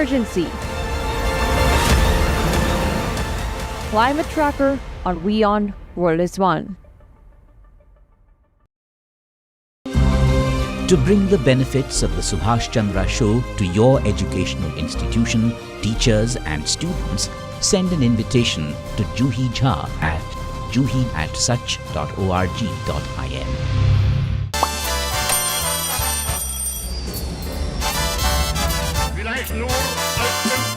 emergency. Climate Tracker on WION World is One. To bring the benefits of the Subhash Chandra Show to your educational institution, teachers and students, send an invitation to Juhi Jha at juhi@such.org.in. Vielleicht nur als 5%.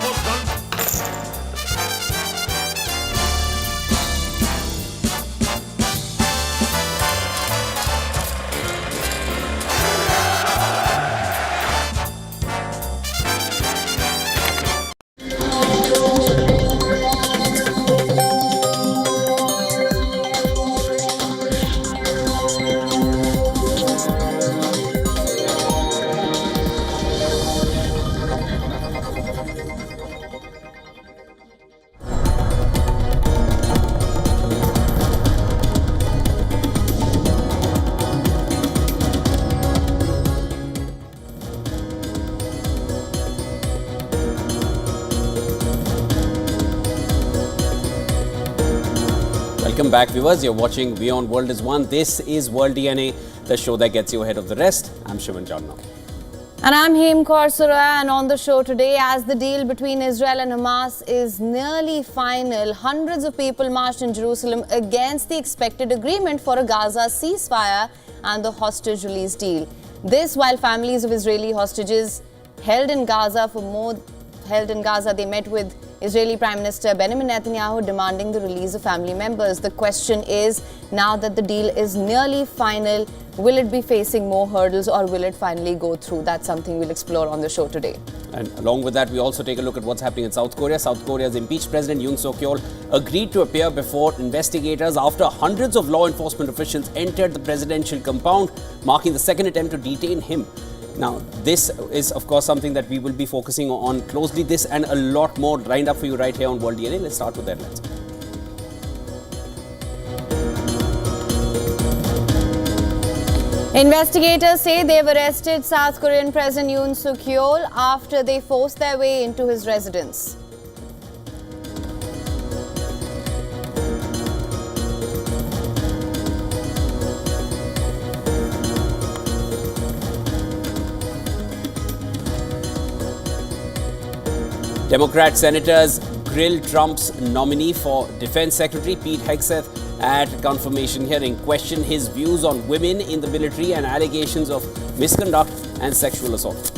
Welcome back, viewers. You're watching WION World is One. This is World DNA, the show that gets you ahead of the rest. I'm Shivan Janna. And I'm Heem Kaur Suraya, and on the show today, as the deal between Israel and Hamas is nearly final, hundreds of people marched in Jerusalem against the expected agreement for a Gaza ceasefire and the hostage release deal. This while families of Israeli hostages held in Gaza, they met with Israeli Prime Minister Benjamin Netanyahu demanding the release of family members. The question is, now that the deal is nearly final, will it be facing more hurdles or will it finally go through? That's something we'll explore on the show today. And along with that, we also take a look at what's happening in South Korea. South Korea's impeached President Yoon Suk-yeol agreed to appear before investigators after hundreds of law enforcement officials entered the presidential compound, marking the second attempt to detain him. Now, this is, of course, something that we will be focusing on closely. This and a lot more lined up for you right here on World DNA. Let's start with the headlines. Investigators say they've arrested South Korean President Yoon Suk-yeol after they forced their way into his residence. Democrat senators grill Trump's nominee for Defense Secretary Pete Hegseth at confirmation hearing, question his views on women in the military and allegations of misconduct and sexual assault.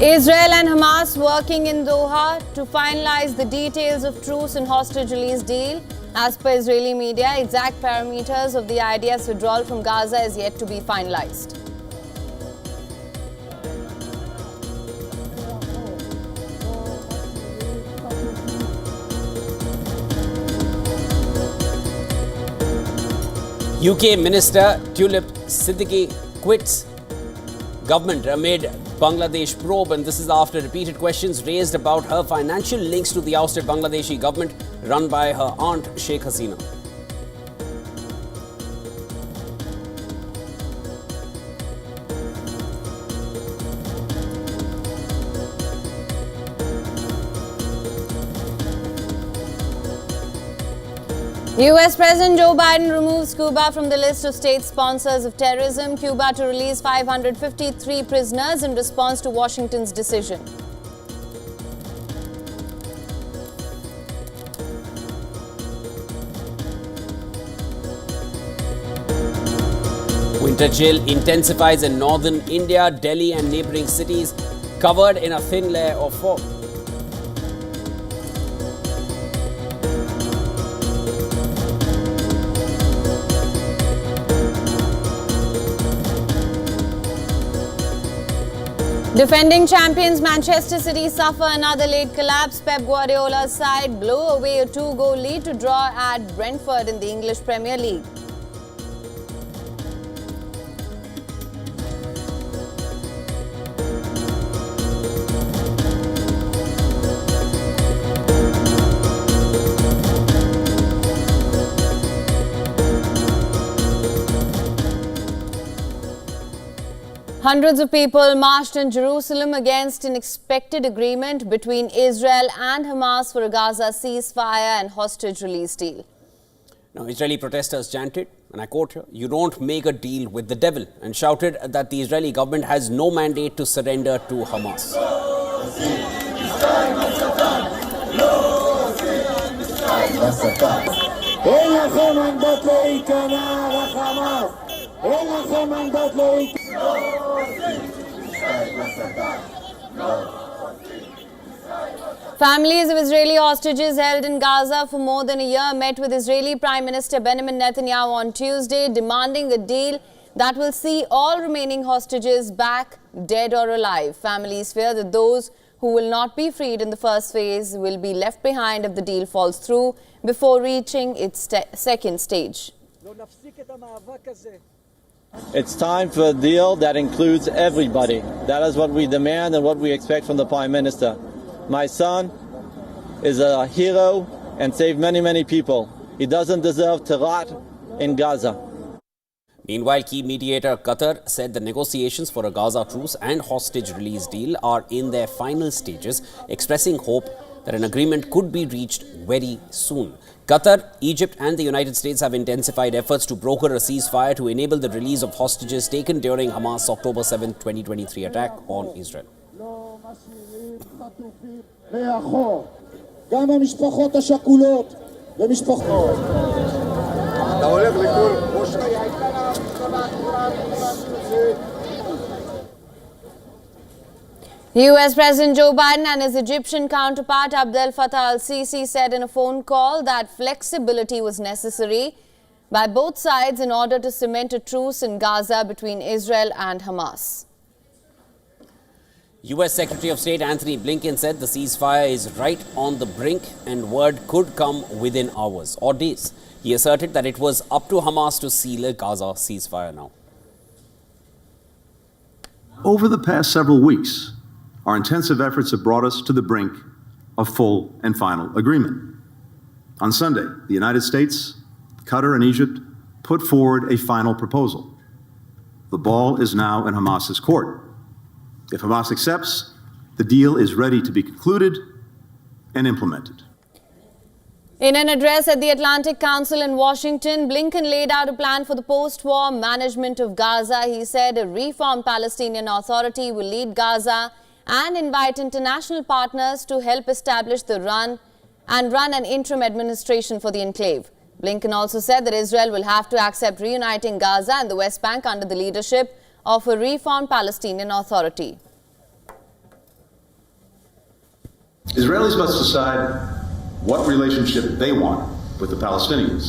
Israel and Hamas working in Doha to finalize the details of truce and hostage release deal. As per Israeli media, exact parameters of the IDF's withdrawal from Gaza is yet to be finalized. UK Minister Tulip Siddiqui quits government amid Bangladesh probe, and this is after repeated questions raised about her financial links to the ousted Bangladeshi government run by her aunt Sheikh Hasina. US President Joe Biden removes Cuba from the list of state sponsors of terrorism. Cuba to release 553 prisoners in response to Washington's decision. Winter chill intensifies in northern India, Delhi and neighbouring cities covered in a thin layer of fog. Defending champions Manchester City suffer another late collapse. Pep Guardiola's side blow away a 2-goal lead to draw at Brentford in the English Premier League. Hundreds of people marched in Jerusalem against an expected agreement between Israel and Hamas for a Gaza ceasefire and hostage release deal. Now, Israeli protesters chanted, and I quote here, "You don't make a deal with the devil," and shouted that the Israeli government has no mandate to surrender to Hamas. Families of Israeli hostages held in Gaza for more than a year met with Israeli Prime Minister Benjamin Netanyahu on Tuesday, demanding a deal that will see all remaining hostages back, dead or alive. Families fear that those who will not be freed in the first phase will be left behind if the deal falls through before reaching its second stage. It's time for a deal that includes everybody. That is what we demand and what we expect from the Prime Minister. My son is a hero and saved many, many people. He doesn't deserve to rot in Gaza. Meanwhile, key mediator Qatar said the negotiations for a Gaza truce and hostage release deal are in their final stages, expressing hope that an agreement could be reached very soon. Qatar, Egypt and the United States have intensified efforts to broker a ceasefire to enable the release of hostages taken during Hamas' October 7, 2023 attack on Israel. US President Joe Biden and his Egyptian counterpart Abdel Fattah al-Sisi said in a phone call that flexibility was necessary by both sides in order to cement a truce in Gaza between Israel and Hamas. US Secretary of State Anthony Blinken said the ceasefire is right on the brink and word could come within hours or days. He asserted that it was up to Hamas to seal a Gaza ceasefire now. Over the past several weeks, our intensive efforts have brought us to the brink of full and final agreement. On Sunday, the United States, Qatar, and Egypt put forward a final proposal. The ball is now in Hamas's court. If Hamas accepts, the deal is ready to be concluded and implemented. In an address at the Atlantic Council in Washington, Blinken laid out a plan for the post-war management of Gaza. He said a reformed Palestinian Authority will lead Gaza and invite international partners to help establish run an interim administration for the enclave. Blinken also said that Israel will have to accept reuniting Gaza and the West Bank under the leadership of a reformed Palestinian Authority. Israelis must decide what relationship they want with the Palestinians.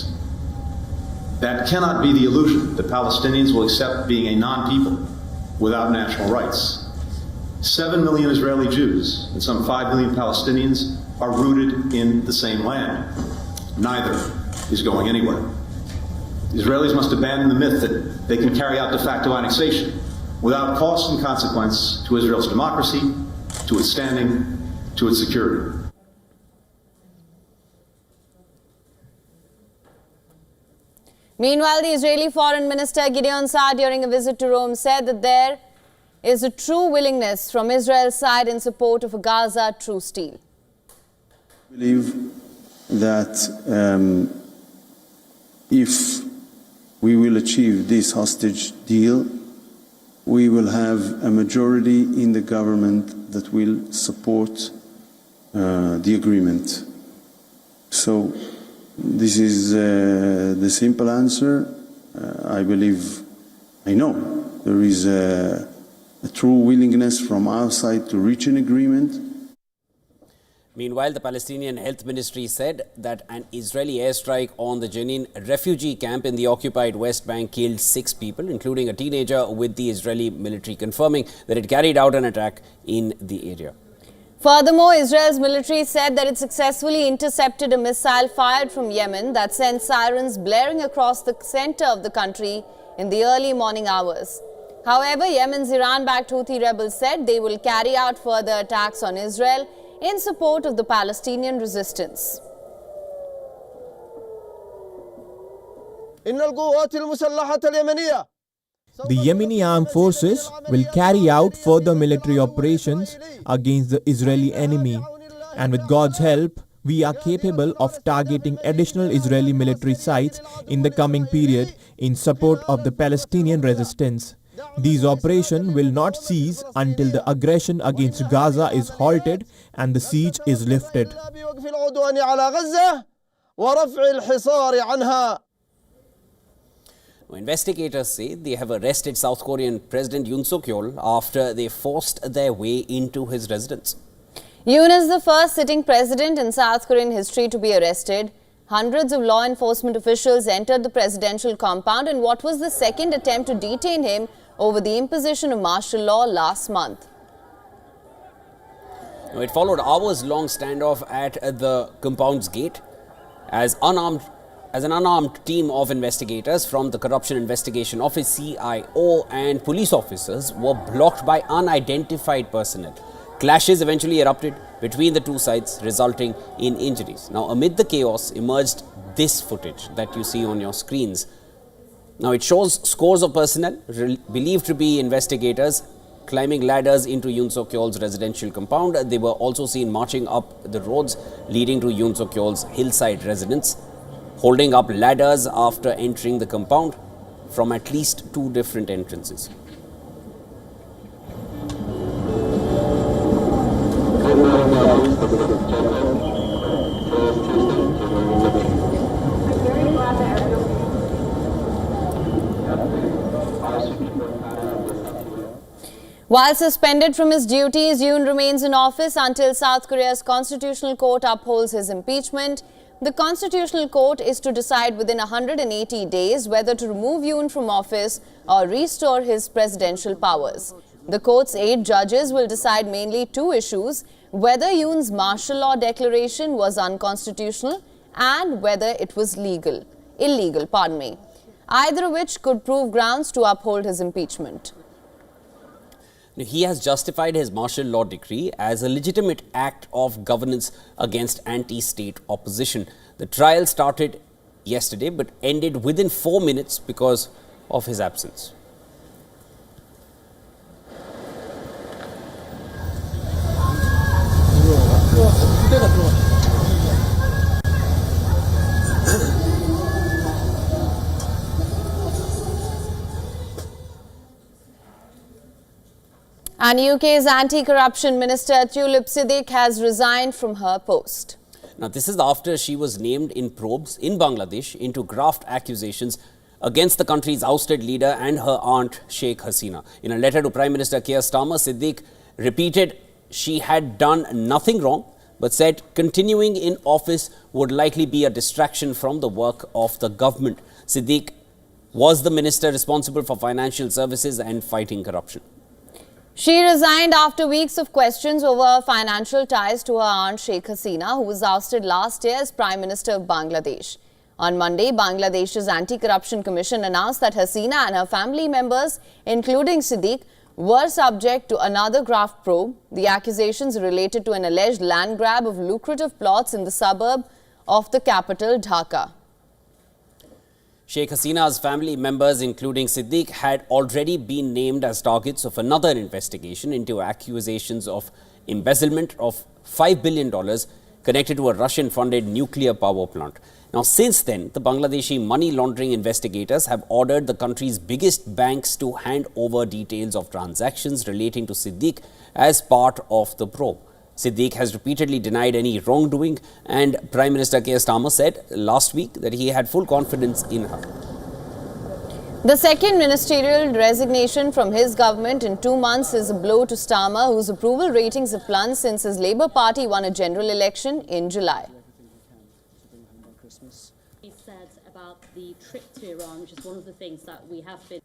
That cannot be the illusion that Palestinians will accept being a non-people without national rights. 7 million Israeli Jews and some 5 million Palestinians are rooted in the same land. Neither is going anywhere. Israelis must abandon the myth that they can carry out de facto annexation without cost and consequence to Israel's democracy, to its standing, to its security. Meanwhile, the Israeli Foreign Minister Gideon Saar, during a visit to Rome, said that there is a true willingness from Israel's side in support of a Gaza truce deal. I believe that if we will achieve this hostage deal, we will have a majority in the government that will support the agreement. So this is the simple answer. I know there is a true willingness from our side to reach an agreement. Meanwhile, the Palestinian Health Ministry said that an Israeli airstrike on the Jenin refugee camp in the occupied West Bank killed 6 people, including a teenager, with the Israeli military confirming that it carried out an attack in the area. Furthermore, Israel's military said that it successfully intercepted a missile fired from Yemen that sent sirens blaring across the center of the country in the early morning hours. However, Yemen's Iran-backed Houthi rebels said they will carry out further attacks on Israel in support of the Palestinian resistance. The Yemeni armed forces will carry out further military operations against the Israeli enemy, and with God's help, we are capable of targeting additional Israeli military sites in the coming period in support of the Palestinian resistance. These operations will not cease until the aggression against Gaza is halted and the siege is lifted. Investigators say they have arrested South Korean President Yoon Suk-yeol after they forced their way into his residence. Yoon is the first sitting president in South Korean history to be arrested. Hundreds of law enforcement officials entered the presidential compound in what was the second attempt to detain him over the imposition of martial law last month. It followed hours-long standoff at the compound's gate as an unarmed team of investigators from the Corruption Investigation Office, CIO, and police officers were blocked by unidentified personnel. Clashes eventually erupted between the two sides, resulting in injuries. Now, amid the chaos emerged this footage that you see on your screens. Now, it shows scores of personnel, believed to be investigators, climbing ladders into Yoon Suk-yeol's residential compound. They were also seen marching up the roads leading to Yoon Suk-yeol's hillside residence, holding up ladders after entering the compound from at least two different entrances. While suspended from his duties, Yoon remains in office until South Korea's Constitutional Court upholds his impeachment. The Constitutional Court is to decide within 180 days whether to remove Yoon from office or restore his presidential powers. The court's 8 judges will decide mainly 2 issues: whether Yoon's martial law declaration was unconstitutional and whether it was illegal, either of which could prove grounds to uphold his impeachment. He has justified his martial law decree as a legitimate act of governance against anti-state opposition. The trial started yesterday but ended within 4 minutes because of his absence. And UK's anti-corruption minister Tulip Siddiq has resigned from her post. Now, this is after she was named in probes in Bangladesh into graft accusations against the country's ousted leader and her aunt Sheikh Hasina. In a letter to Prime Minister Keir Starmer, Siddiq repeated she had done nothing wrong, but said continuing in office would likely be a distraction from the work of the government. Siddiq was the minister responsible for financial services and fighting corruption. She resigned after weeks of questions over her financial ties to her aunt Sheikh Hasina, who was ousted last year as Prime Minister of Bangladesh. On Monday, Bangladesh's Anti-Corruption Commission announced that Hasina and her family members, including Siddiq, were subject to another graft probe. The accusations related to an alleged land grab of lucrative plots in the suburb of the capital, Dhaka. Sheikh Hasina's family members, including Siddiq, had already been named as targets of another investigation into accusations of embezzlement of $5 billion connected to a Russian-funded nuclear power plant. Now, since then, the Bangladeshi money laundering investigators have ordered the country's biggest banks to hand over details of transactions relating to Siddiq as part of the probe. Siddiq has repeatedly denied any wrongdoing, and Prime Minister Keir Starmer said last week that he had full confidence in her. The second ministerial resignation from his government in 2 months is a blow to Starmer, whose approval ratings have plunged since his Labour Party won a general election in July. He said about the trip to Iran, which is one of the things that we have been.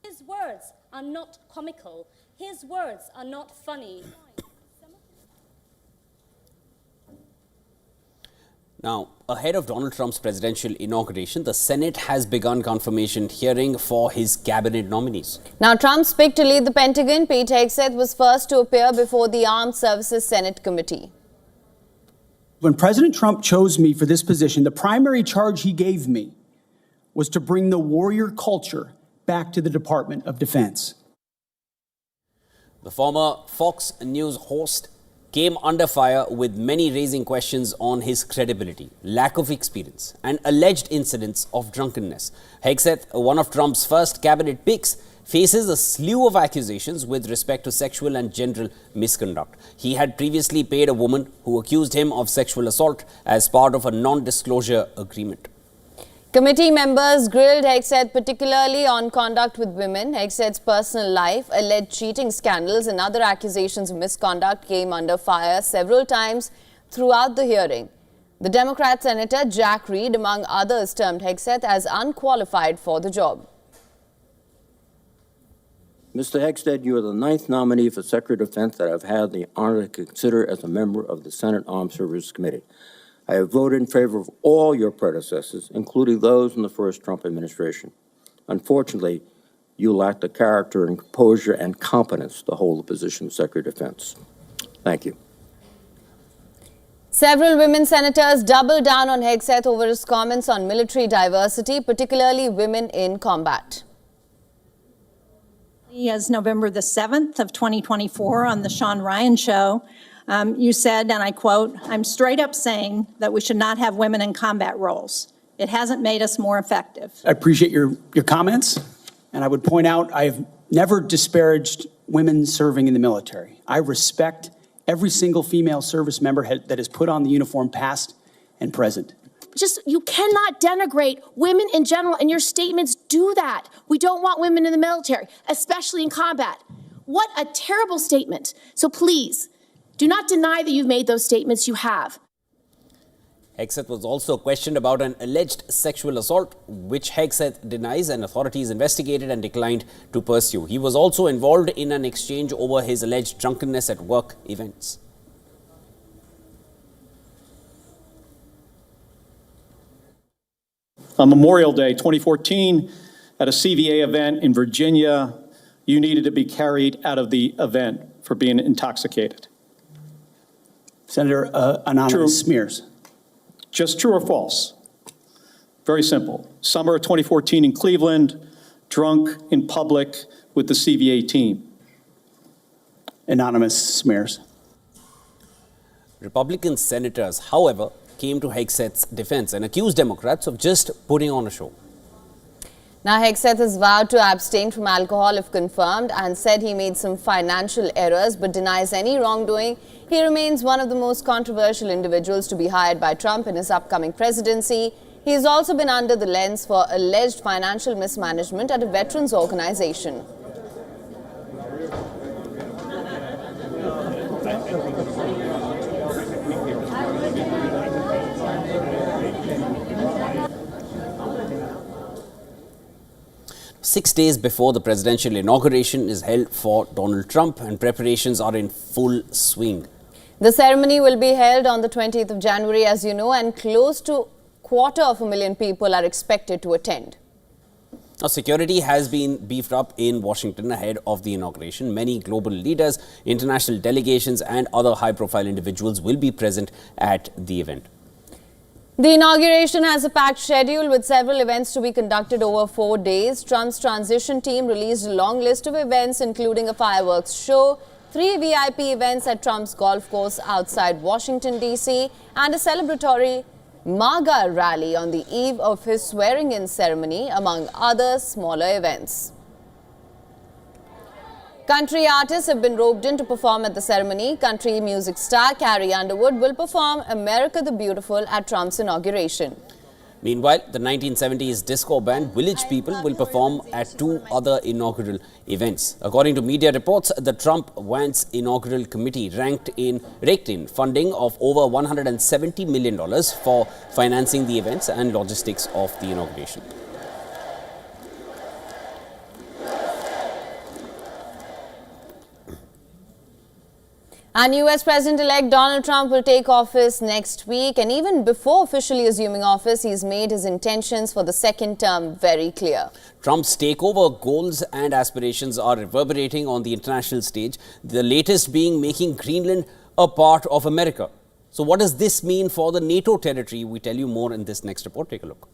His words are not comical. His words are not funny. Now, ahead of Donald Trump's presidential inauguration, the Senate has begun confirmation hearing for his cabinet nominees. Now, Trump's pick to lead the Pentagon, Pete Hegseth, was first to appear before the Armed Services Senate Committee. When President Trump chose me for this position, the primary charge he gave me was to bring the warrior culture back to the Department of Defense. The former Fox News host came under fire with many raising questions on his credibility, lack of experience, and alleged incidents of drunkenness. Hegseth, one of Trump's first cabinet picks, faces a slew of accusations with respect to sexual and general misconduct. He had previously paid a woman who accused him of sexual assault as part of a non-disclosure agreement. Committee members grilled Hegseth particularly on conduct with women. Hegseth's personal life, alleged cheating scandals and other accusations of misconduct came under fire several times throughout the hearing. The Democrat Senator Jack Reed, among others, termed Hegseth as unqualified for the job. Mr. Hegseth, you are the 9th nominee for Secretary of Defense that I've had the honor to consider as a member of the Senate Armed Services Committee. I have voted in favor of all your predecessors, including those in the first Trump administration. Unfortunately, you lack the character and composure and competence to hold the position of Secretary of Defense. Thank you. Several women senators doubled down on Hegseth over his comments on military diversity, particularly women in combat. As November the 7th of 2024 on the Sean Ryan Show, you said, and I quote, "I'm straight up saying that we should not have women in combat roles. It hasn't made us more effective." I appreciate your comments, and I would point out I've never disparaged women serving in the military. I respect every single female service member that has put on the uniform past and present. You cannot denigrate women in general, and your statements do that. We don't want women in the military, especially in combat. What a terrible statement. So please, do not deny that you've made those statements. You have. Hegseth was also questioned about an alleged sexual assault, which Hegseth denies and authorities investigated and declined to pursue. He was also involved in an exchange over his alleged drunkenness at work events. On Memorial Day 2014, at a CVA event in Virginia, you needed to be carried out of the event for being intoxicated. Senator, anonymous smears. Just true or false? Very simple. Summer of 2014 in Cleveland, drunk in public with the CVA team. Anonymous smears. Republican senators, however, came to Hegseth's defense and accused Democrats of just putting on a show. Now, Hegseth has vowed to abstain from alcohol if confirmed and said he made some financial errors but denies any wrongdoing. He remains one of the most controversial individuals to be hired by Trump in his upcoming presidency. He has also been under the lens for alleged financial mismanagement at a veterans organization. Six days before the presidential inauguration is held for Donald Trump, and preparations are in full swing. The ceremony will be held on the 20th of January, as you know, and close to 250,000 people are expected to attend. Now, security has been beefed up in Washington ahead of the inauguration. Many global leaders, international delegations and other high-profile individuals will be present at the event. The inauguration has a packed schedule with several events to be conducted over 4 days. Trump's transition team released a long list of events, including a fireworks show, 3 VIP events at Trump's golf course outside Washington, D.C., and a celebratory MAGA rally on the eve of his swearing-in ceremony, among other smaller events. Country artists have been roped in to perform at the ceremony. Country music star Carrie Underwood will perform America the Beautiful at Trump's inauguration. Meanwhile, the 1970s disco band Village People will perform at 2 other inaugural events. According to media reports, the Trump-Vance Inaugural Committee raked in funding of over $170 million for financing the events and logistics of the inauguration. And US President-elect Donald Trump will take office next week, and even before officially assuming office, he's made his intentions for the second term very clear. Trump's takeover goals and aspirations are reverberating on the international stage, the latest being making Greenland a part of America. So what does this mean for the NATO territory? We tell you more in this next report. Take a look.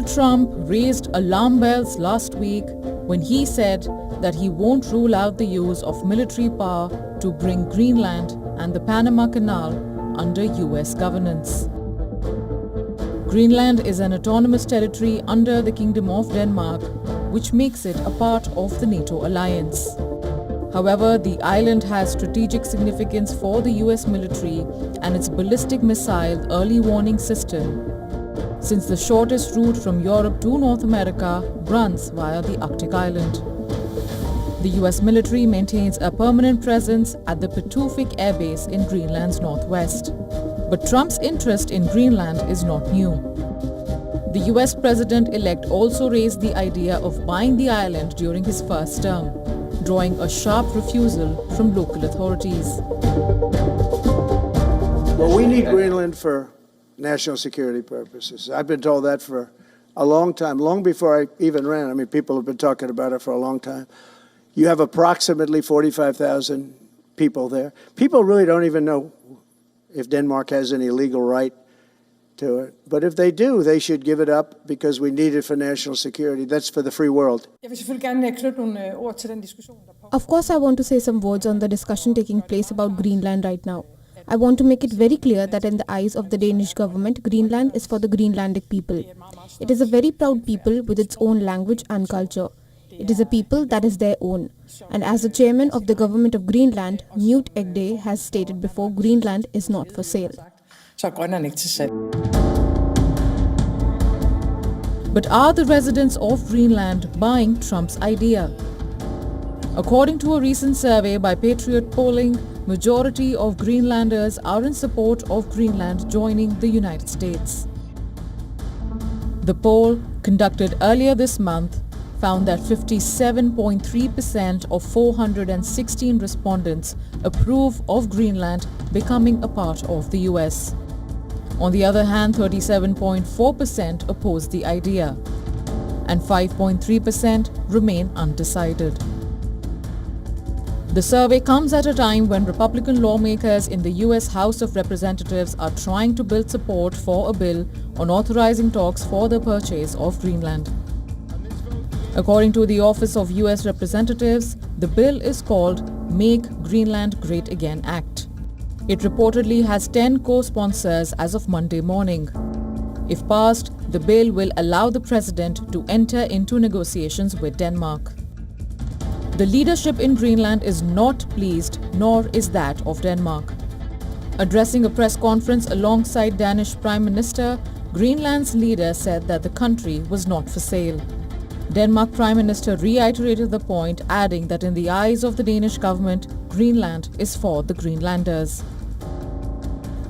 Donald Trump raised alarm bells last week when he said that he won't rule out the use of military power to bring Greenland and the Panama Canal under US governance. Greenland is an autonomous territory under the Kingdom of Denmark, which makes it a part of the NATO alliance. However, the island has strategic significance for the US military and its ballistic missile early warning system, since the shortest route from Europe to North America runs via the Arctic island. The US military maintains a permanent presence at the Pituffik Air Base in Greenland's northwest. But Trump's interest in Greenland is not new. The US president-elect also raised the idea of buying the island during his first term, drawing a sharp refusal from local authorities. Well, we need Greenland for national security purposes. I've been told that for a long time, long before I even ran. I mean, people have been talking about it for a long time. You have approximately 45,000 people there. People really don't even know if Denmark has any legal right to it. But if they do, they should give it up because we need it for national security. That's for the free world. Of course, I want to say some words on the discussion taking place about Greenland right now. I want to make it very clear that in the eyes of the Danish government, Greenland is for the Greenlandic people. It is a very proud people with its own language and culture. It is a people that is their own. And as the chairman of the government of Greenland, Knut Egde, has stated before, Greenland is not for sale. But are the residents of Greenland buying Trump's idea? According to a recent survey by Patriot Polling, majority of Greenlanders are in support of Greenland joining the United States. The poll, conducted earlier this month, found that 57.3% of 416 respondents approve of Greenland becoming a part of the US. On the other hand, 37.4% oppose the idea, and 5.3% remain undecided. The survey comes at a time when Republican lawmakers in the US House of Representatives are trying to build support for a bill on authorizing talks for the purchase of Greenland. According to the Office of US Representatives, the bill is called Make Greenland Great Again Act. It reportedly has 10 co-sponsors as of Monday morning. If passed, the bill will allow the president to enter into negotiations with Denmark. The leadership in Greenland is not pleased, nor is that of Denmark. Addressing a press conference alongside Danish Prime Minister, Greenland's leader said that the country was not for sale. Denmark Prime Minister reiterated the point, adding that in the eyes of the Danish government, Greenland is for the Greenlanders.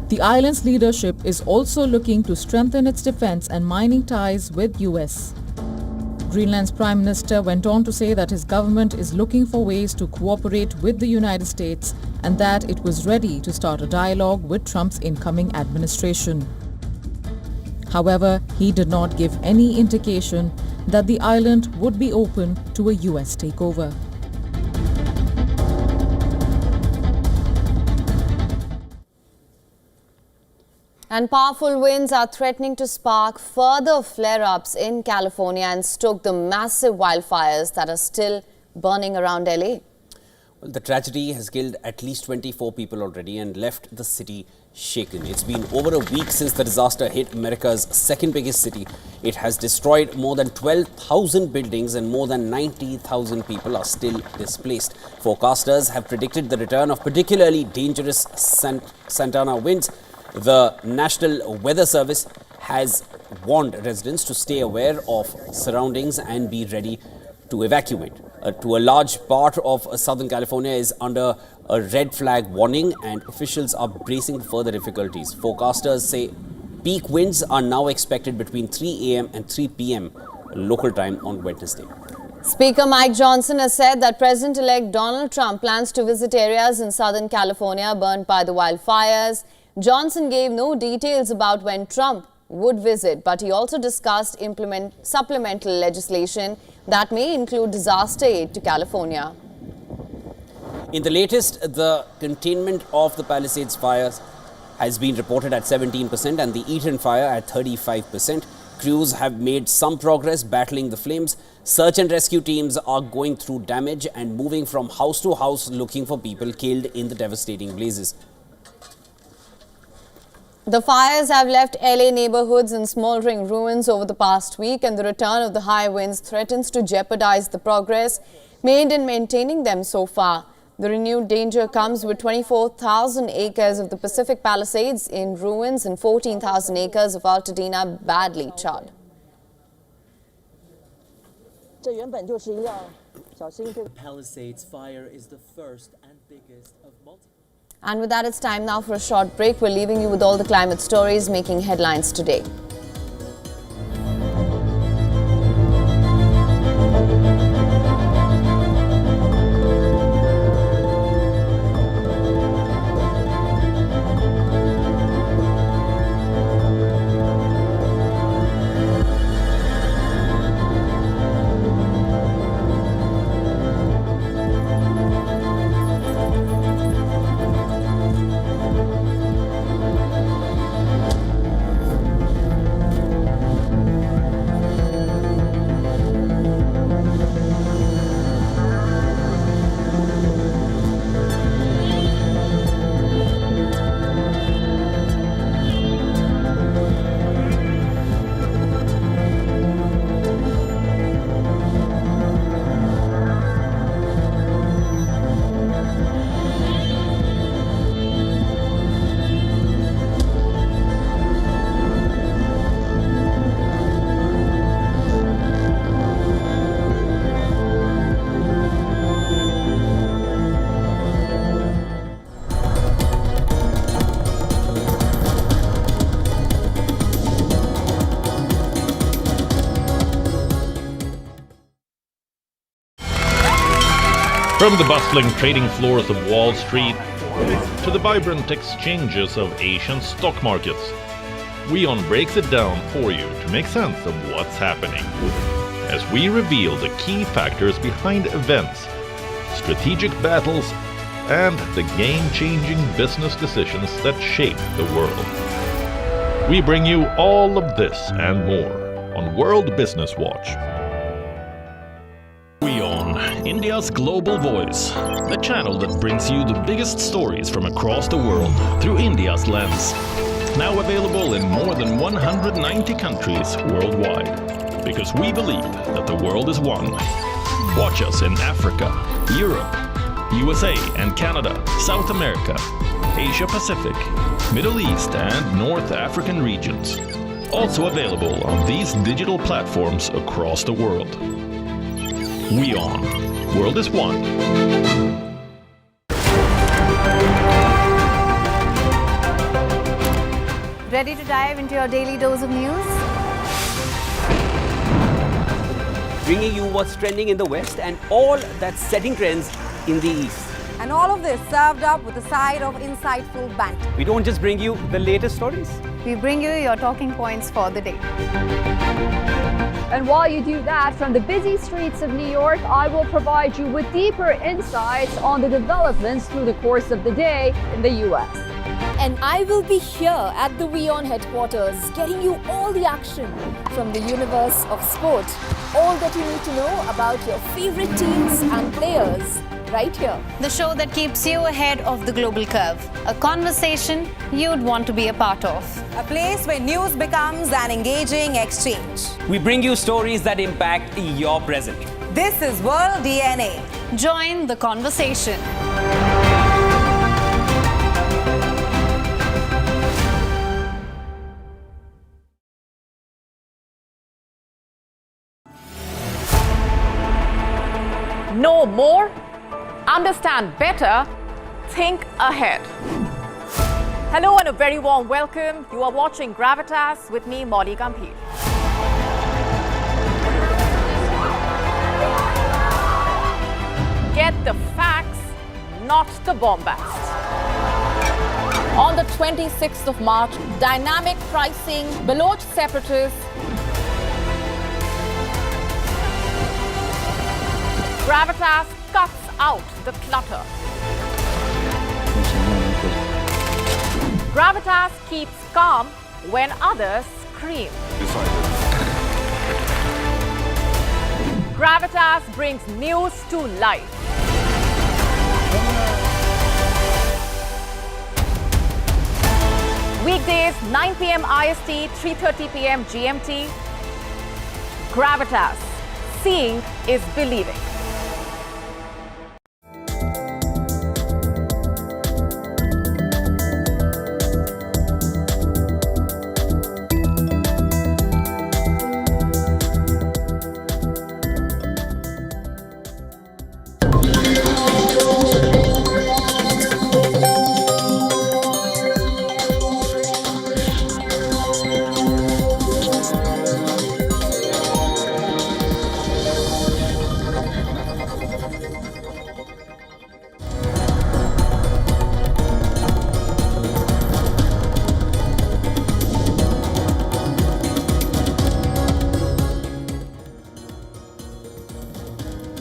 The island's leadership is also looking to strengthen its defense and mining ties with US. Greenland's Prime Minister went on to say that his government is looking for ways to cooperate with the United States and that it was ready to start a dialogue with Trump's incoming administration. However, he did not give any indication that the island would be open to a US takeover. And powerful winds are threatening to spark further flare-ups in California and stoke the massive wildfires that are still burning around LA. Well, the tragedy has killed at least 24 people already and left the city shaken. It's been over a week since the disaster hit America's second biggest city. It has destroyed more than 12,000 buildings and more than 90,000 people are still displaced. Forecasters have predicted the return of particularly dangerous Santana winds. The National Weather Service has warned residents to stay aware of surroundings and be ready to evacuate. To a large part of Southern California is under a red flag warning and officials are bracing for further difficulties. Forecasters say peak winds are now expected between 3 a.m. and 3 p.m. local time on Wednesday. Speaker Mike Johnson has said that President-elect Donald Trump plans to visit areas in Southern California burnt by the wildfires. Johnson gave no details about when Trump would visit, but he also discussed supplemental legislation that may include disaster aid to California. In the latest, the containment of the Palisades fires has been reported at 17% and the Eaton fire at 35%. Crews have made some progress battling the flames. Search and rescue teams are going through damage and moving from house to house looking for people killed in the devastating blazes. The fires have left LA neighborhoods in smoldering ruins over the past week, and the return of the high winds threatens to jeopardize the progress made in maintaining them so far. The renewed danger comes with 24,000 acres of the Pacific Palisades in ruins and 14,000 acres of Altadena badly charred. The Palisades fire is the first and biggest of multiple. And with that, it's time now for a short break. We're leaving you with all the climate stories making headlines today. From the bustling trading floors of Wall Street to the vibrant exchanges of Asian stock markets, WION breaks it down for you to make sense of what's happening, as we reveal the key factors behind events, strategic battles, and the game-changing business decisions that shape the world. We bring you all of this and more on World Business Watch. WION, India's global voice, the channel that brings you the biggest stories from across the world through India's lens. Now available in more than 190 countries worldwide, because we believe that the world is one. Watch us in Africa, Europe, USA and Canada, South America, Asia Pacific, Middle East and North African regions. Also available on these digital platforms across the world. WION. World is one. Ready to dive into your daily dose of news? Bringing you what's trending in the West and all that's setting trends in the East. And all of this served up with a side of insightful banter. We don't just bring you the latest stories. We bring you your talking points for the day. And while you do that, from the busy streets of New York, I will provide you with deeper insights on the developments through the course of the day in the US. And I will be here at the WION headquarters, getting you all the action from the universe of sport. All that you need to know about your favorite teams and players, right here. The show that keeps you ahead of the global curve. A conversation you'd want to be a part of. A place where news becomes an engaging exchange. We bring you stories that impact your present. This is World DNA. Join the conversation. Know more, understand better, think ahead. Hello and a very warm welcome. You are watching Gravitas with me, Molly Gambhir. Get the facts, not the bombast. On the 26th of March, dynamic pricing, Baloch separatists, Gravitas cuts out the clutter. Gravitas keeps calm when others scream. Gravitas brings news to life. Weekdays, 9 p.m. IST, 3:30 p.m. GMT. Gravitas. Seeing is believing.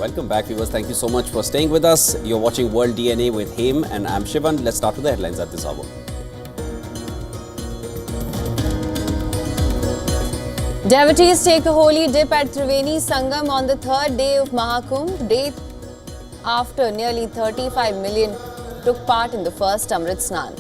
Welcome back, viewers. Thank you so much for staying with us. You're watching World DNA with Haim and I'm Shivan. Let's start with the headlines at this hour. Devotees take a holy dip at Triveni Sangam on the third day of Mahakumbh, day after nearly 35 million took part in the first Amrit Snan.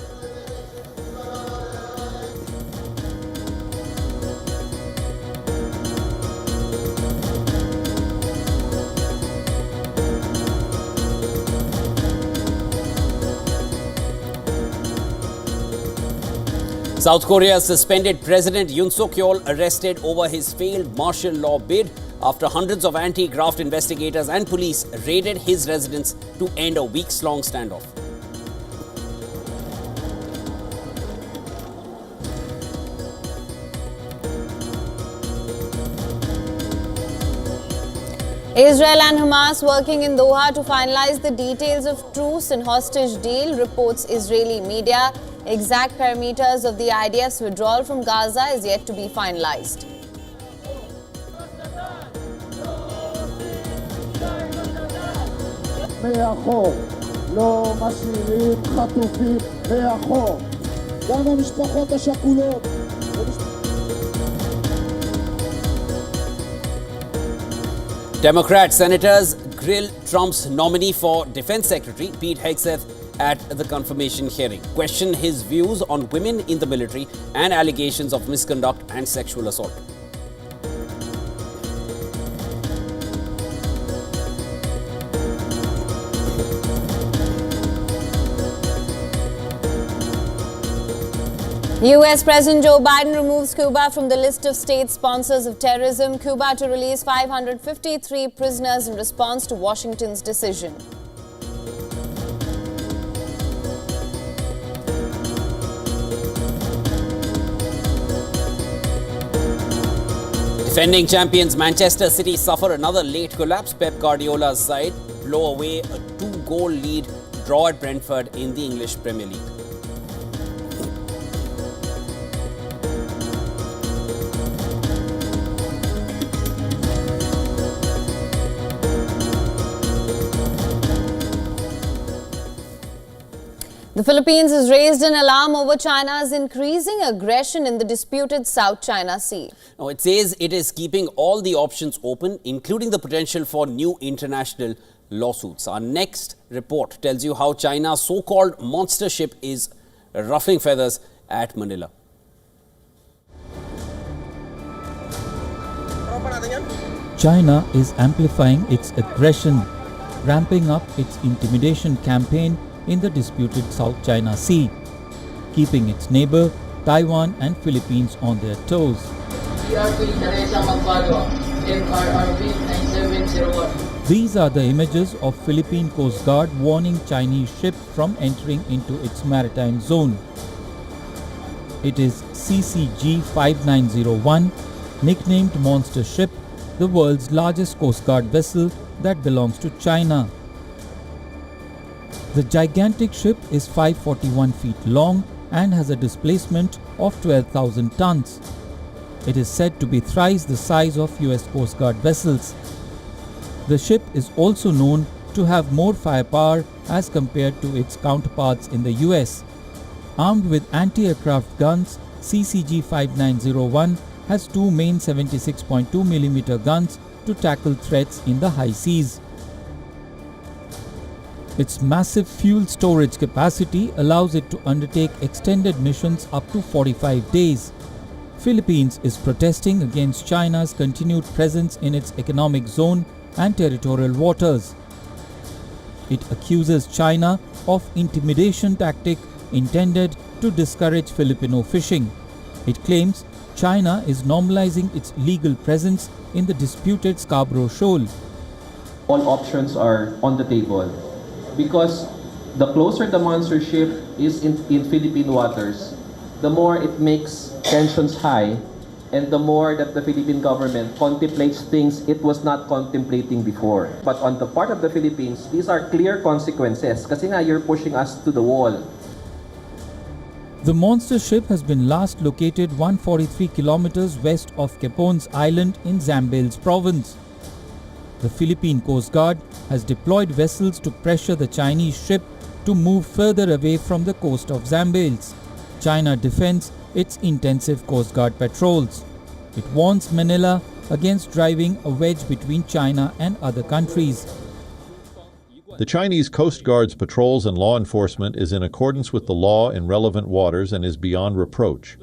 South Korea's suspended President Yoon Suk-yeol arrested over his failed martial law bid after hundreds of anti-graft investigators and police raided his residence to end a weeks-long standoff. Israel and Hamas working in Doha to finalize the details of truce and hostage deal, reports Israeli media. Exact parameters of the IDF's withdrawal from Gaza is yet to be finalized. Democrat senators grill Trump's nominee for Defense Secretary, Pete Hegseth, at the confirmation hearing. Question his views on women in the military and allegations of misconduct and sexual assault. US President Joe Biden removes Cuba from the list of state sponsors of terrorism. Cuba to release 553 prisoners in response to Washington's decision. Defending champions Manchester City suffer another late collapse. Pep Guardiola's side blow away a 2-goal lead draw at Brentford in the English Premier League. The Philippines has raised an alarm over China's increasing aggression in the disputed South China Sea. Now, it says it is keeping all the options open, including the potential for new international lawsuits. Our next report tells you how China's so-called monster ship is ruffling feathers at Manila. China is amplifying its aggression, ramping up its intimidation campaign in the disputed South China Sea, keeping its neighbor Taiwan and Philippines on their toes. These are the images of Philippine Coast Guard warning Chinese ship from entering into its maritime zone. It is CCG-5901, nicknamed Monster Ship, the world's largest Coast Guard vessel that belongs to China. The gigantic ship is 541 feet long and has a displacement of 12,000 tons. It is said to be thrice the size of US Coast Guard vessels. The ship is also known to have more firepower as compared to its counterparts in the US. Armed with anti-aircraft guns, CCG-5901 has two main 76.2mm guns to tackle threats in the high seas. Its massive fuel storage capacity allows it to undertake extended missions up to 45 days. Philippines is protesting against China's continued presence in its economic zone and territorial waters. It accuses China of intimidation tactic intended to discourage Filipino fishing. It claims China is normalizing its legal presence in the disputed Scarborough Shoal. All options are on the table because the closer the monster ship is in Philippine waters, the more it makes tensions high and the more that the Philippine government contemplates things it was not contemplating before. But on the part of the Philippines, these are clear consequences kasi nga you're pushing us to the wall. The monster ship has been last located 143 kilometers west of Capones Island in Zambales province. The Philippine Coast Guard has deployed vessels to pressure the Chinese ship to move further away from the coast of Zambales. China defends its intensive Coast Guard patrols. It warns Manila against driving a wedge between China and other countries. The Chinese Coast Guard's patrols and law enforcement is in accordance with the law in relevant waters and is beyond reproach.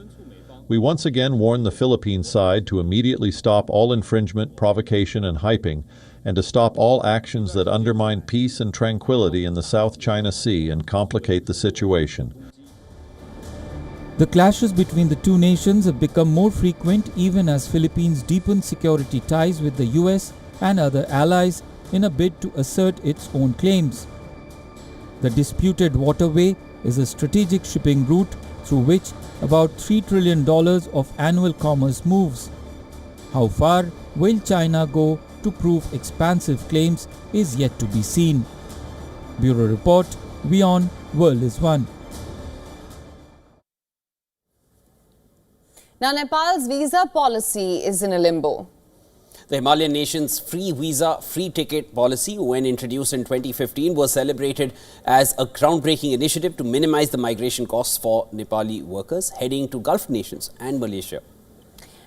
We once again warn the Philippine side to immediately stop all infringement, provocation, and hyping, and to stop all actions that undermine peace and tranquility in the South China Sea and complicate the situation. The clashes between the two nations have become more frequent even as Philippines deepen security ties with the US and other allies in a bid to assert its own claims. The disputed waterway is a strategic shipping route through which about $3 trillion of annual commerce moves. How far will China go to prove expansive claims is yet to be seen. Bureau Report, WION World is One. Now, Nepal's visa policy is in a limbo. The Himalayan nation's free visa, free ticket policy, when introduced in 2015, was celebrated as a groundbreaking initiative to minimize the migration costs for Nepali workers heading to Gulf nations and Malaysia.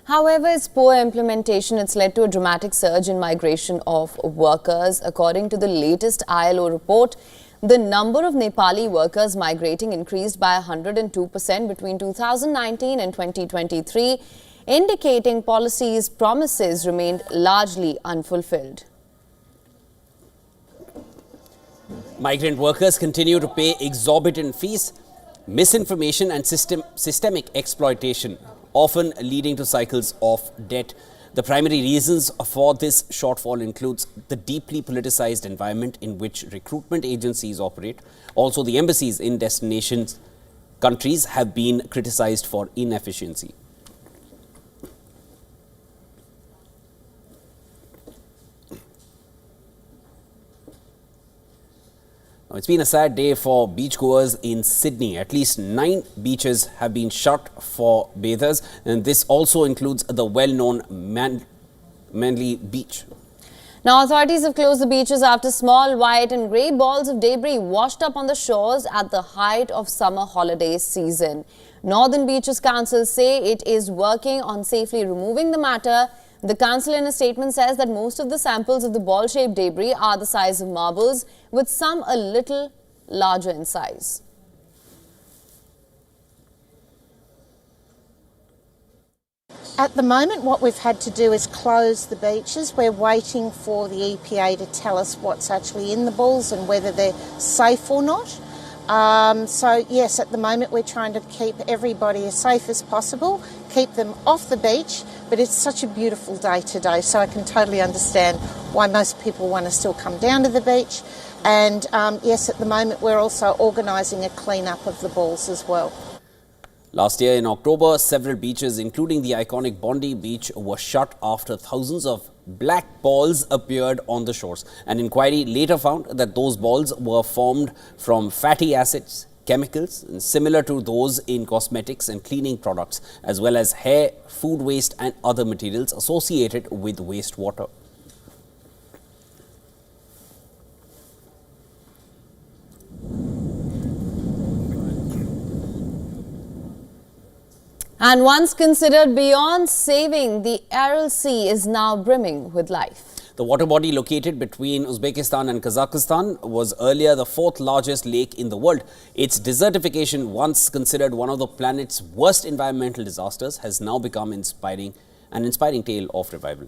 However, its poor implementation has led to a dramatic surge in migration of workers. According to the latest ILO report, the number of Nepali workers migrating increased by 102% between 2019 and 2023, indicating policy's promises remained largely unfulfilled. Migrant workers continue to pay exorbitant fees, misinformation and systemic exploitation, often leading to cycles of debt. The primary reasons for this shortfall includes the deeply politicized environment in which recruitment agencies operate. Also, the embassies in destination countries have been criticized for inefficiency. Now, it's been a sad day for beachgoers in Sydney. At least 9 beaches have been shut for bathers, and this also includes the well-known Manly Beach. Now, authorities have closed the beaches after small white and grey balls of debris washed up on the shores at the height of summer holiday season. Northern Beaches Council say it is working on safely removing the matter. The council in a statement says that most of the samples of the ball-shaped debris are the size of marbles, with some a little larger in size. At the moment, what we've had to do is close the beaches. We're waiting for the EPA to tell us what's actually in the balls and whether they're safe or not. So yes, at the moment we're trying to keep everybody as safe as possible, keep them off the beach, but it's such a beautiful day today, so I can totally understand why most people want to still come down to the beach. And yes, at the moment we're also organising a clean-up of the balls as well. Last year in October, several beaches, including the iconic Bondi Beach, were shut after thousands of black balls appeared on the shores. An inquiry later found that those balls were formed from fatty acids, chemicals similar to those in cosmetics and cleaning products, as well as hair, food waste and other materials associated with wastewater. And once considered beyond saving, the Aral Sea is now brimming with life. The water body located between Uzbekistan and Kazakhstan was earlier the fourth largest lake in the world. Its desertification, once considered one of the planet's worst environmental disasters, has now become an inspiring tale of revival.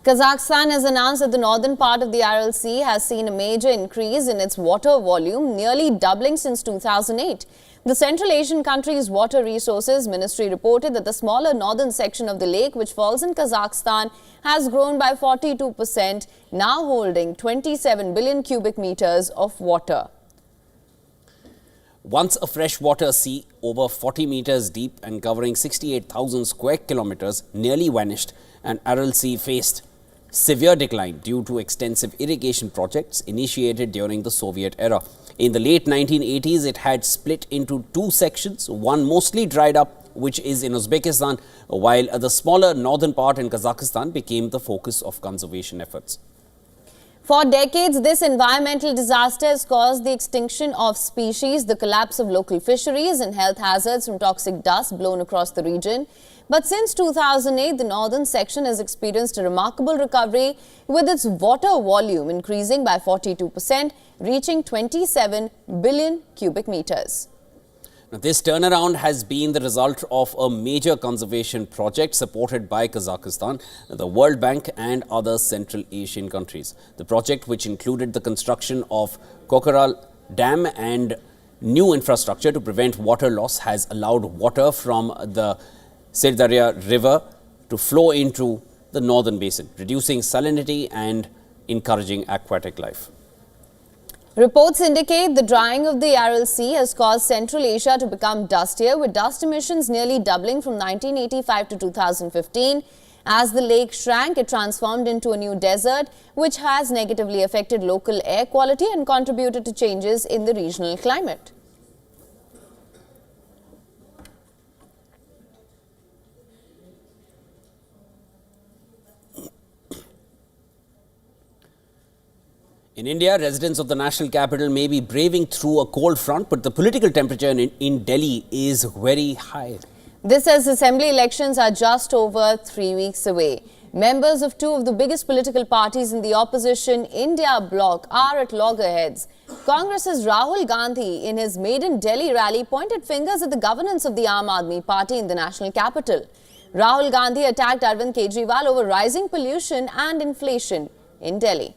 Kazakhstan has announced that the northern part of the Aral Sea has seen a major increase in its water volume, nearly doubling since 2008. The Central Asian country's Water Resources Ministry reported that the smaller northern section of the lake, which falls in Kazakhstan, has grown by 42%, now holding 27 billion cubic meters of water. Once a freshwater sea over 40 meters deep and covering 68,000 square kilometers nearly vanished, and Aral Sea faced severe decline due to extensive irrigation projects initiated during the Soviet era. In the late 1980s, it had split into two sections, one mostly dried up, which is in Uzbekistan, while the smaller northern part in Kazakhstan became the focus of conservation efforts. For decades, this environmental disaster has caused the extinction of species, the collapse of local fisheries and health hazards from toxic dust blown across the region. But since 2008, the northern section has experienced a remarkable recovery, with its water volume increasing by 42%, reaching 27 billion cubic meters. Now, this turnaround has been the result of a major conservation project supported by Kazakhstan, the World Bank and other Central Asian countries. The project, which included the construction of Kokaral Dam and new infrastructure to prevent water loss, has allowed water from the Sirdarya River to flow into the northern basin, reducing salinity and encouraging aquatic life. Reports indicate the drying of the Aral Sea has caused Central Asia to become dustier, with dust emissions nearly doubling from 1985 to 2015. As the lake shrank, it transformed into a new desert, which has negatively affected local air quality and contributed to changes in the regional climate. In India, residents of the national capital may be braving through a cold front, but the political temperature in Delhi is very high. This as assembly elections are just over 3 weeks away. Members of two of the biggest political parties in the opposition India bloc are at loggerheads. Congress's Rahul Gandhi, in his maiden Delhi rally, pointed fingers at the governance of the Aam Aadmi Party in the national capital. Rahul Gandhi attacked Arvind Kejriwal over rising pollution and inflation in Delhi.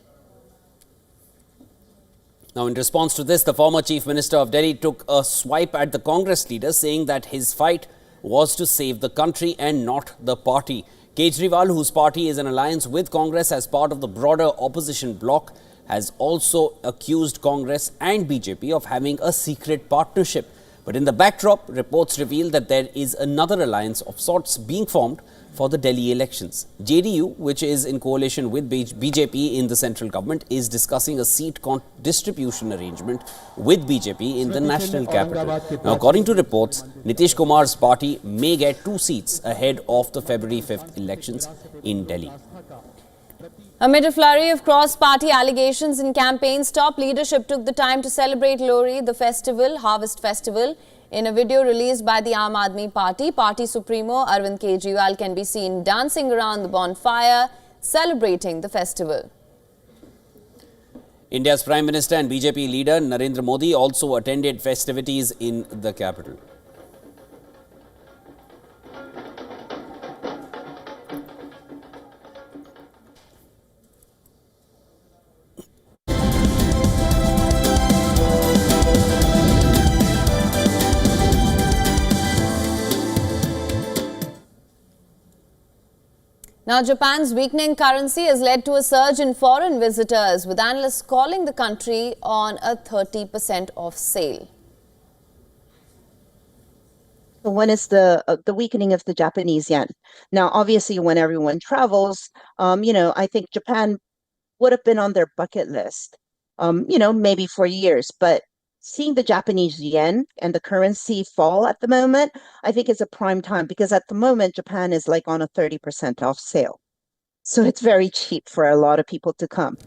Now, in response to this, the former Chief Minister of Delhi took a swipe at the Congress leader, saying that his fight was to save the country and not the party. Kejriwal, whose party is in alliance with Congress as part of the broader opposition bloc, has also accused Congress and BJP of having a secret partnership. But in the backdrop, reports reveal that there is another alliance of sorts being formed for the Delhi elections. JDU, which is in coalition with BJP in the central government, is discussing a seat distribution arrangement with BJP in the national capital. Now, according to reports, Nitish Kumar's party may get 2 seats ahead of the February 5th elections in Delhi. Amid a flurry of cross-party allegations and campaigns, top leadership took the time to celebrate Lohri, the festival, harvest festival. In a video released by the Aam Aadmi Party, Party Supremo Arvind Kejriwal can be seen dancing around the bonfire, celebrating the festival. India's Prime Minister and BJP leader Narendra Modi also attended festivities in the capital. Now, Japan's weakening currency has led to a surge in foreign visitors, with analysts calling the country on a 30% off sale. One is the weakening of the Japanese yen. Now, obviously, when everyone travels, I think Japan would have been on their bucket list, maybe for years. But seeing the Japanese yen and the currency fall at the moment, I think it's a prime time, because at the moment, Japan is like on a 30% off sale. So it's very cheap for a lot of people to come.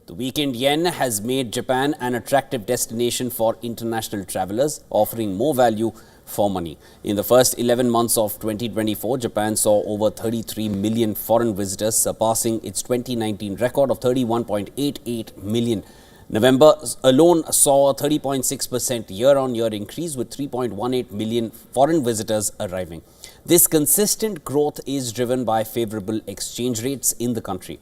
The weakened yen has made Japan an attractive destination for international travelers, offering more value for money. In the first 11 months of 2024, Japan saw over 33 million foreign visitors, surpassing its 2019 record of 31.88 million. November alone saw a 30.6% year-on-year increase, with 3.18 million foreign visitors arriving. This consistent growth is driven by favorable exchange rates in the country.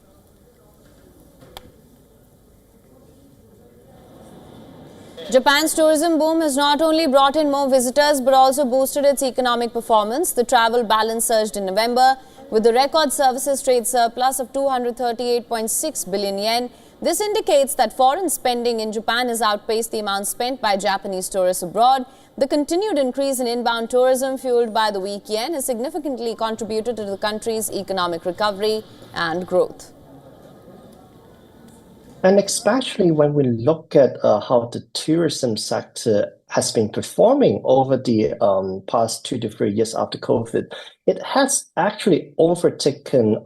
Japan's tourism boom has not only brought in more visitors but also boosted its economic performance. The travel balance surged in November with the record services trade surplus of 238.6 billion yen. This indicates that foreign spending in Japan has outpaced the amount spent by Japanese tourists abroad. The continued increase in inbound tourism, fueled by the weak yen, has significantly contributed to the country's economic recovery and growth. And especially when we look at how the tourism sector has been performing over the past 2 to 3 years after COVID, it has actually overtaken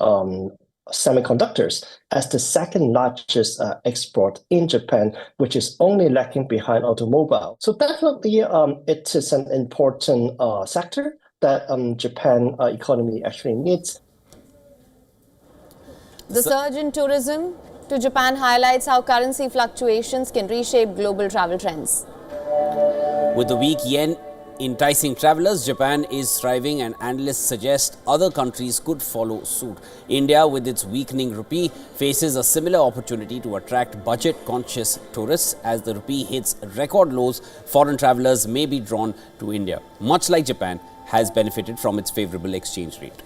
semiconductors as the second largest export in Japan, which is only lagging behind automobile. So definitely it is an important sector that Japan economy actually needs. The surge in tourism to Japan highlights how currency fluctuations can reshape global travel trends. With the weak yen enticing travelers, Japan is thriving, and analysts suggest other countries could follow suit. India, with its weakening rupee, faces a similar opportunity to attract budget-conscious tourists. As the rupee hits record lows, foreign travelers may be drawn to India. Much like Japan has benefited from its favorable exchange rate.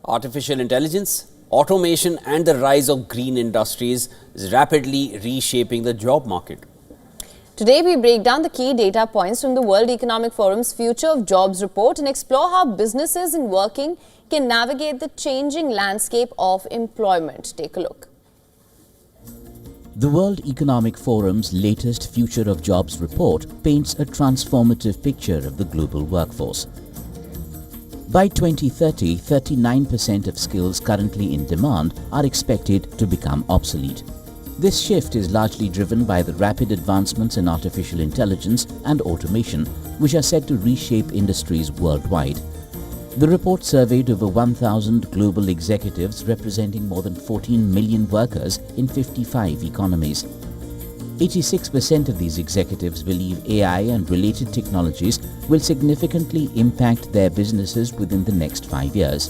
Artificial intelligence, automation and the rise of green industries is rapidly reshaping the job market. Today we break down the key data points from the World Economic Forum's Future of Jobs report and explore how businesses in working can navigate the changing landscape of employment. Take a look. The World Economic Forum's latest Future of Jobs report paints a transformative picture of the global workforce. By 2030, 39% of skills currently in demand are expected to become obsolete. This shift is largely driven by the rapid advancements in artificial intelligence and automation, which are set to reshape industries worldwide. The report surveyed over 1,000 global executives representing more than 14 million workers in 55 economies. 86% of these executives believe AI and related technologies will significantly impact their businesses within the next 5 years.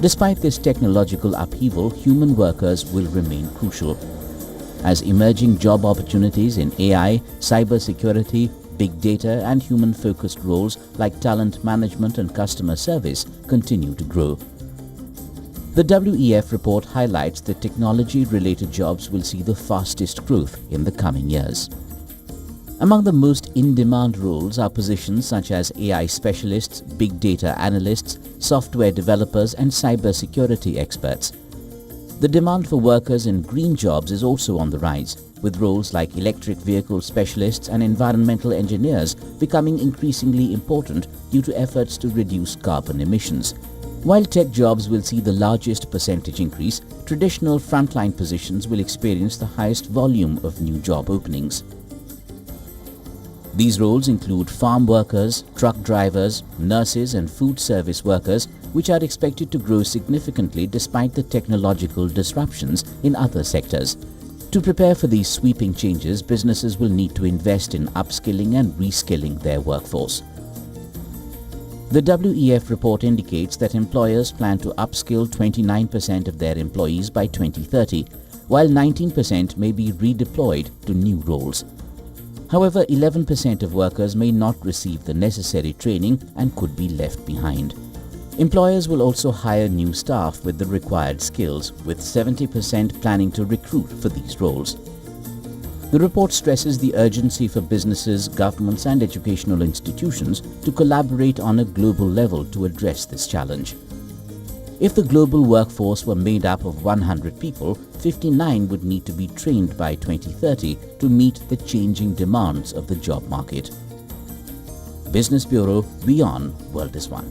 Despite this technological upheaval, human workers will remain crucial. As emerging job opportunities in AI, cybersecurity, big data and human-focused roles like talent management and customer service continue to grow. The WEF report highlights that technology-related jobs will see the fastest growth in the coming years. Among the most in-demand roles are positions such as AI specialists, big data analysts, software developers and cybersecurity experts. The demand for workers in green jobs is also on the rise, with roles like electric vehicle specialists and environmental engineers becoming increasingly important due to efforts to reduce carbon emissions. While tech jobs will see the largest percentage increase, traditional frontline positions will experience the highest volume of new job openings. These roles include farm workers, truck drivers, nurses and food service workers, which are expected to grow significantly despite the technological disruptions in other sectors. To prepare for these sweeping changes, businesses will need to invest in upskilling and reskilling their workforce. The WEF report indicates that employers plan to upskill 29% of their employees by 2030, while 19% may be redeployed to new roles. However, 11% of workers may not receive the necessary training and could be left behind. Employers will also hire new staff with the required skills, with 70% planning to recruit for these roles. The report stresses the urgency for businesses, governments and educational institutions to collaborate on a global level to address this challenge. If the global workforce were made up of 100 people, 59 would need to be trained by 2030 to meet the changing demands of the job market. Business Bureau, WION World is One.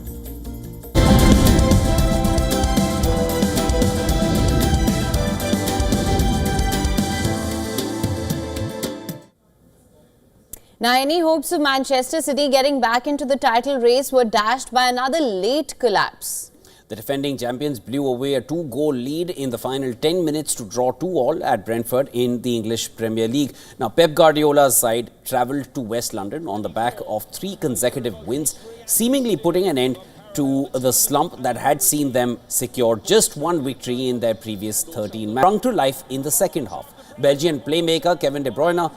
Now, any hopes of Manchester City getting back into the title race were dashed by another late collapse. The defending champions blew away a 2-goal lead in the final 10 minutes to draw 2-2 at Brentford in the English Premier League. Now, Pep Guardiola's side travelled to West London on the back of 3 consecutive wins, seemingly putting an end to the slump that had seen them secure just 1 victory in their previous 13 matches. Sprung to life in the second half. Belgian playmaker Kevin De Bruyne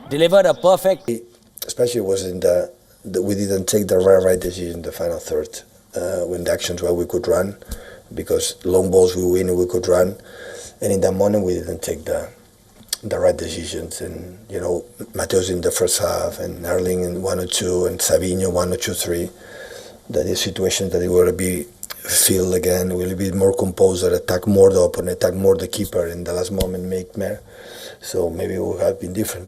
delivered a perfect... Especially was in we didn't take the right decision in the final third. When the actions where we could run, because long balls we win and we could run, and in that moment we didn't take the right decisions. And you know, Mateus in the first half, and Erling in 1 or 2, and Savinho 1 or 2, 3. That is situations that it will be feel again, will be more composed, attack more the opponent, attack more the keeper, in the last moment make more. So maybe it would have been different.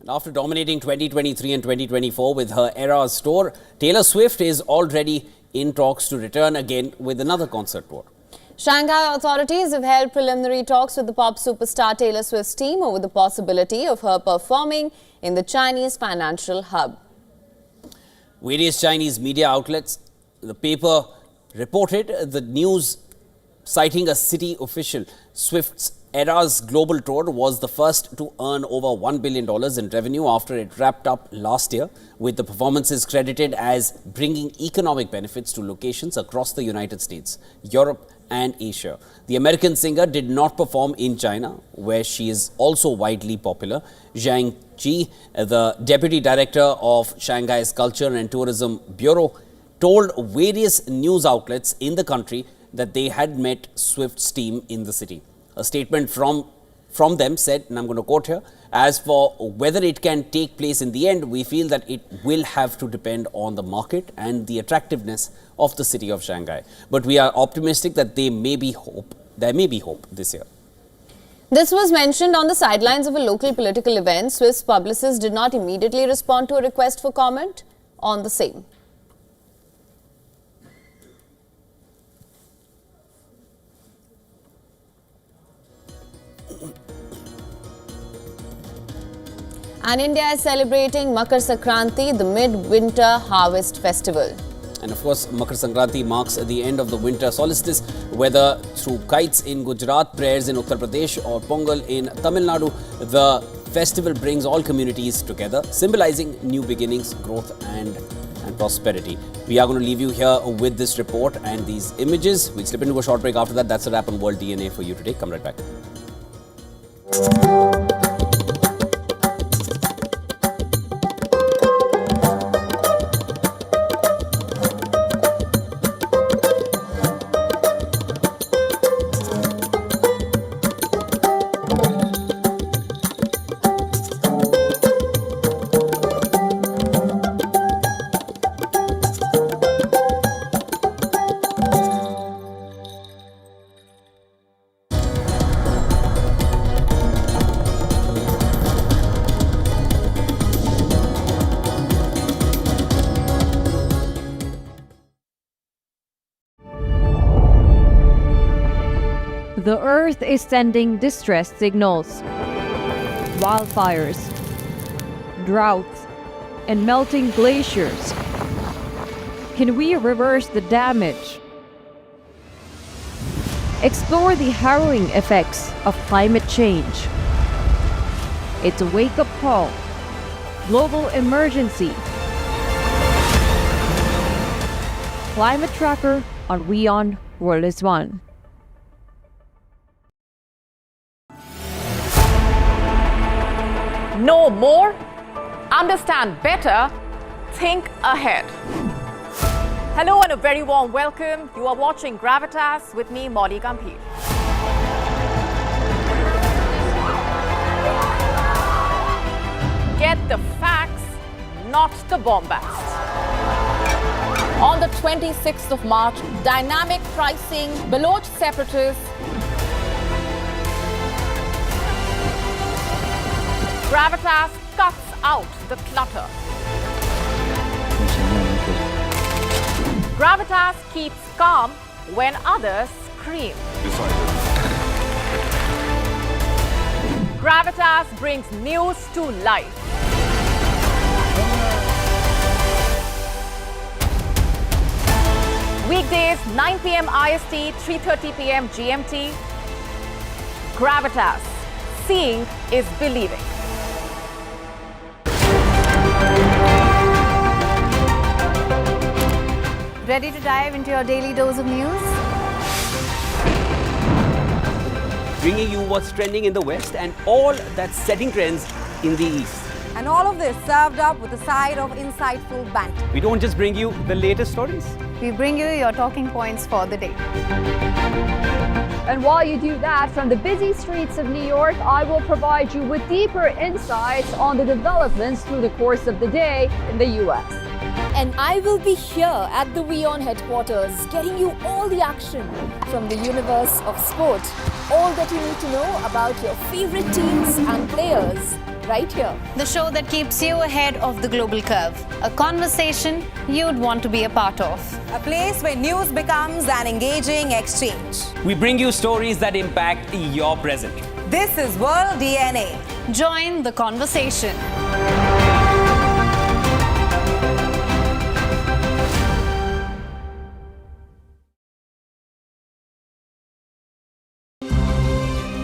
After dominating 2023 and 2024 with her Eras tour, Taylor Swift is already in talks to return again with another concert tour. Shanghai authorities have held preliminary talks with the pop superstar Taylor Swift's team over the possibility of her performing in the Chinese financial hub. Various Chinese media outlets, the paper reported the news citing a city official. Swift's Eras global tour was the first to earn over $1 billion in revenue after it wrapped up last year, with the performances credited as bringing economic benefits to locations across the United States, Europe and Asia. The American singer did not perform in China, where she is also widely popular. Zhang Ji, the deputy director of Shanghai's Culture and Tourism Bureau, told various news outlets in the country that they had met Swift's team in the city. A statement from them said, and I'm going to quote here, "As for whether it can take place in the end, we feel that it will have to depend on the market and the attractiveness of the city of Shanghai. But we are optimistic that there may be hope this year." This was mentioned on the sidelines of a local political event. Swift's publicist did not immediately respond to a request for comment on the same. And India is celebrating Makar Sankranti, the mid-winter harvest festival. And of course, Makar Sankranti marks the end of the winter solstice, whether through kites in Gujarat, prayers in Uttar Pradesh or Pongal in Tamil Nadu. The festival brings all communities together, symbolizing new beginnings, growth and prosperity. We are going to leave you here with this report and these images. We'll slip into a short break after that. That's a wrap on World DNA for you today. Come right back. The Earth is sending distress signals. Wildfires, droughts, and melting glaciers. Can we reverse the damage? Explore the harrowing effects of climate change. It's a wake-up call. Global emergency. Climate Tracker on WION World is One. Know more, understand better, think ahead. Hello and a very warm welcome. You are watching Gravitas with me, Molly Gambhir. Get the facts, not the bombast. On the 26th of March, dynamic pricing, Baloch separatists, Gravitas cuts out the clutter. Gravitas keeps calm when others scream. Gravitas brings news to life. Weekdays 9 p.m. IST, 3:30 p.m. GMT. Gravitas. Seeing is believing. Ready to dive into your daily dose of news? Bringing you what's trending in the West and all that's setting trends in the East. And all of this served up with a side of insightful banter. We don't just bring you the latest stories. We bring you your talking points for the day. And while you do that, from the busy streets of New York, I will provide you with deeper insights on the developments through the course of the day in the U.S. And I will be here at the WION headquarters, getting you all the action from the universe of sport. All that you need to know about your favorite teams and players, right here. The show that keeps you ahead of the global curve. A conversation you'd want to be a part of. A place where news becomes an engaging exchange. We bring you stories that impact your present. This is World DNA. Join the conversation.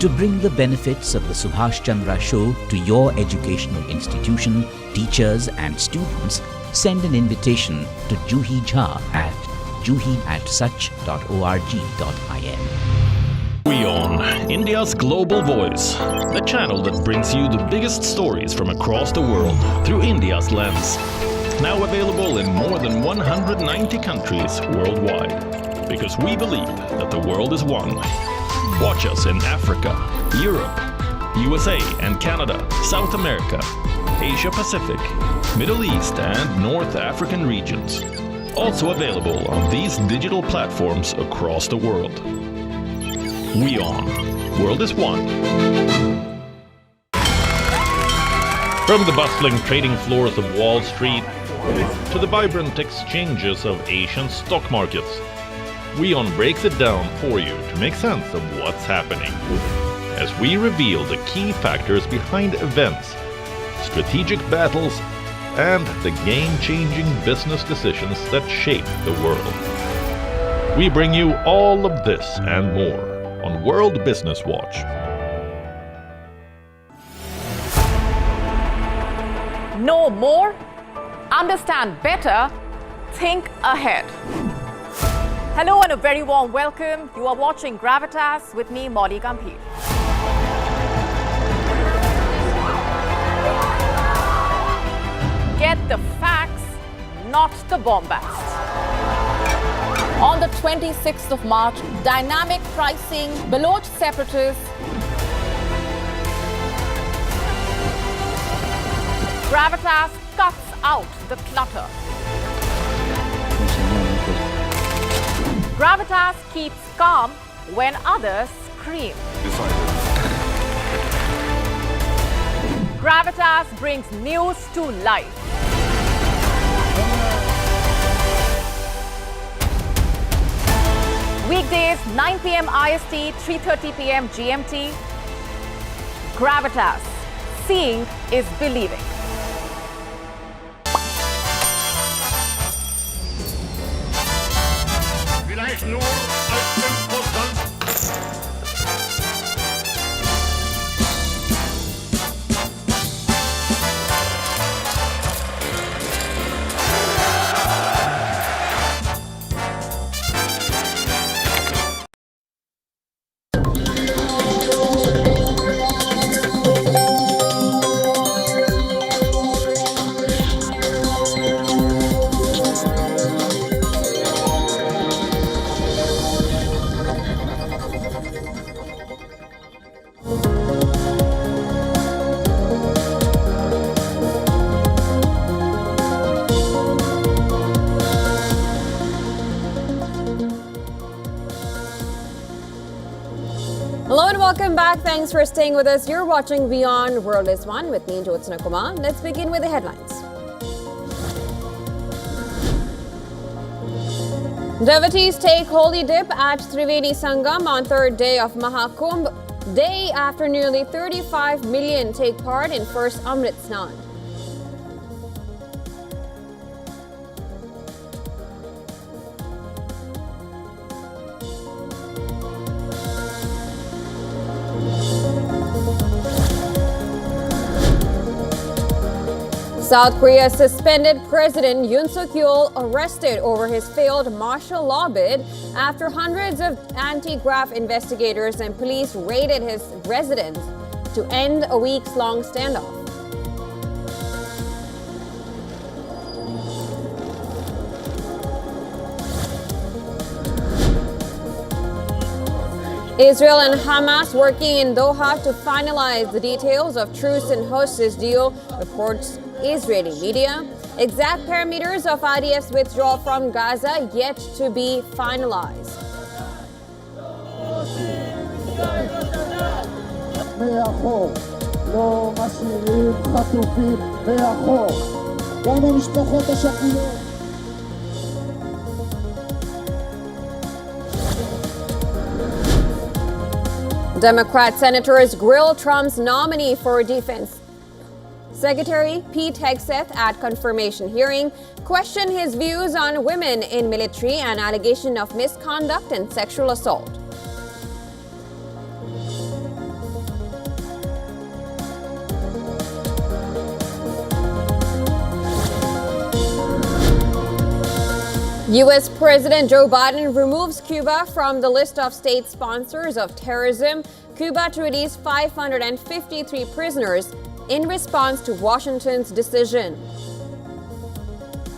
To bring the benefits of the Subhash Chandra Show to your educational institution, teachers and students, send an invitation to Juhi Jha at juhi@such.org.in. WION, India's global voice, the channel that brings you the biggest stories from across the world through India's lens. Now available in more than 190 countries worldwide. Because we believe that the world is one. Watch us in Africa, Europe, USA and Canada, South America, Asia Pacific, Middle East and North African regions. Also available on these digital platforms across the world. WION, World is One. From the bustling trading floors of Wall Street to the vibrant exchanges of Asian stock markets, WION breaks it down for you to make sense of what's happening. As we reveal the key factors behind events, strategic battles, and the game-changing business decisions that shape the world. We bring you all of this and more on World Business Watch. Know more? Understand better? Think ahead. Hello and a very warm welcome. You are watching Gravitas with me, Molly Gambhir. Get the facts, not the bombast. On the 26th of March, dynamic pricing, Baloch separatists, Gravitas cuts out the clutter. Gravitas keeps calm when others scream. Gravitas brings news to life. Weekdays 9 p.m. IST, 3:30 p.m. GMT. Gravitas. Seeing is believing. Vielleicht nur als Impostant. Hello and welcome back. Thanks for staying with us. You're watching WION World is One with me, Jyotsna Kumar. Let's begin with the headlines. Devotees take holy dip at Triveni Sangam on third day of Mahakumbh, day after nearly 35 million take part in first Amrit Snan. South Korea's suspended President Yoon Suk-yeol arrested over his failed martial law bid after hundreds of anti-graft investigators and police raided his residence to end a weeks-long standoff. Israel and Hamas working in Doha to finalize the details of truce and hostage deal, reports Israeli media. Exact parameters of IDF's withdrawal from Gaza yet to be finalized. Democrat senators grill Trump's nominee for defense Secretary Pete Hegseth at confirmation hearing, questioned his views on women in military and allegation of misconduct and sexual assault. U.S. President Joe Biden removes Cuba from the list of state sponsors of terrorism. Cuba to release 553 prisoners in response to Washington's decision.